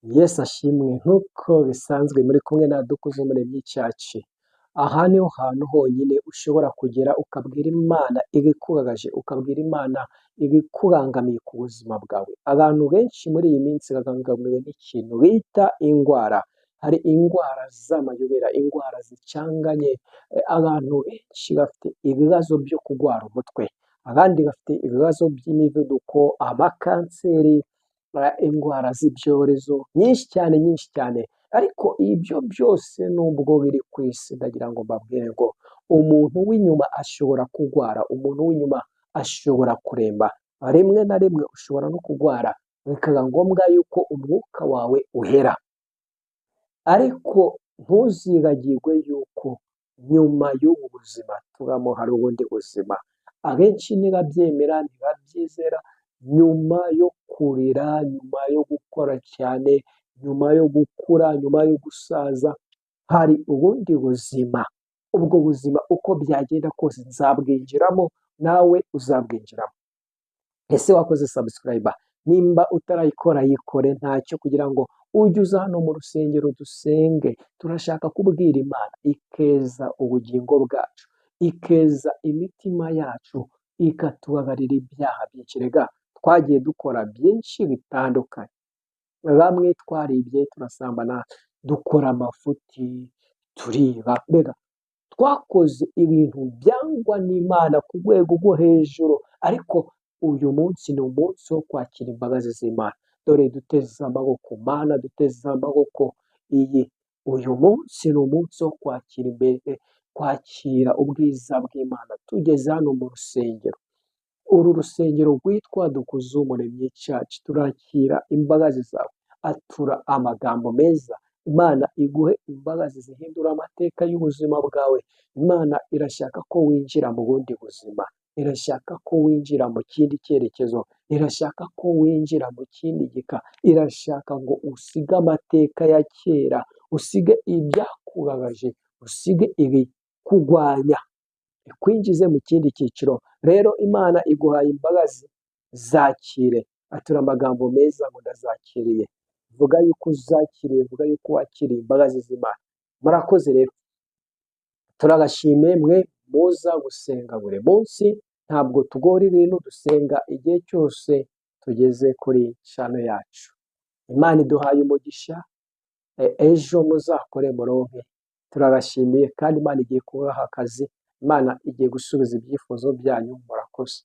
Yesu ashimwe nk'uko bisanzwe muri kumwe na Dukuze Umuremyi Church. Aha niho hantu honyine ushobora kugera ukabwira Imana ibikubabaje, ukabwira Imana ibikurangamiye ku buzima bwawe. Abantu benshi muri iyi minsi babangamiwe n'ikintu bita indwara. Hari indwara z'amayobera, indwara zicanganye. Abantu benshi bafite ibibazo byo kurwara umutwe, abandi bafite ibibazo by'imivuduko, amakanseri, indwara z'ibyorezo nyinshi cyane. Ariko ibyo byose nubwo biri ku isi, ndagira ngo mbabwire ngo umuntu w'inyuma ashobora kurwara, umuntu w'inyuma ashobora kuremba, rimwe na rimwe ushobora no kurwara bikaba ngombwa yuko umwuka wawe uhera. Ariko ntuzibagirwe yuko nyuma y'ubu buzima tubamo hari ubundi buzima. Abenshi ntibabyemera, ntibabyizera. Nyuma yo kurira, nyuma yo gukora cyane, nyuma yo gukura, nyuma yo gusaza, hari ubundi buzima. Ubwo buzima uko byagenda kose nzabwinjiramo, nawe uzabwinjiramo. Ese wakoze subscribe? Nimba utarayikora yikore, ntacyo, kugira ngo ujye uza hano mu rusengero dusenge. Turashaka kubwira Imana ikeza ubugingo bwacu, ikeza imitima yacu, ikatubabarira ibyaha byinshi. Rega twagiye dukora byinshi bitandukanye. Bamwe twaribye, turasambana, dukora amafuti, turiba, mbega twakoze ibintu byangwa n'Imana ku rwego rwo hejuru. Ariko uyu munsi ni umunsi wo kwakira imbabazi z'Imana. Dore duteze amaboko, Mana duteze amaboko. Uyu munsi ni umunsi wo kwakira imbere, kwakira ubwiza bw'Imana tugeze hano mu rusengero. Uru rusengero rwitwa Dukuze Umuremyi Church, turakira imbabazi zawe. Atura amagambo meza. Imana iguhe imbabazi zihindura amateka y'ubuzima bwawe. Imana irashaka ko winjira mu bundi buzima, irashaka ko winjira mu kindi cyerekezo, irashaka ko winjira mu kindi gika, irashaka ngo usige amateka ya kera, usige ibyakubabaje, usige ibikugwanya, ikwinjize mu kindi cyiciro. Rero Imana iguhaye imbabazi, zakire. Atura amagambo meza ngo ndazakiriye. Vuga yuko uzakiriye, vuga yuko wakiriye imbabazi z'Imana. Murakoze rero, turabashimiye mwe muza gusenga buri munsi. Ntabwo tugora ibintu, dusenga igihe cyose tugeze kuri channel yacu. Imana iduhaye umugisha, ejo muzakore muronke. Turabashimiye kandi Imana igiye kubaha akazi. Imana igiye gusubiza ibyifuzo byanyu. Murakoze.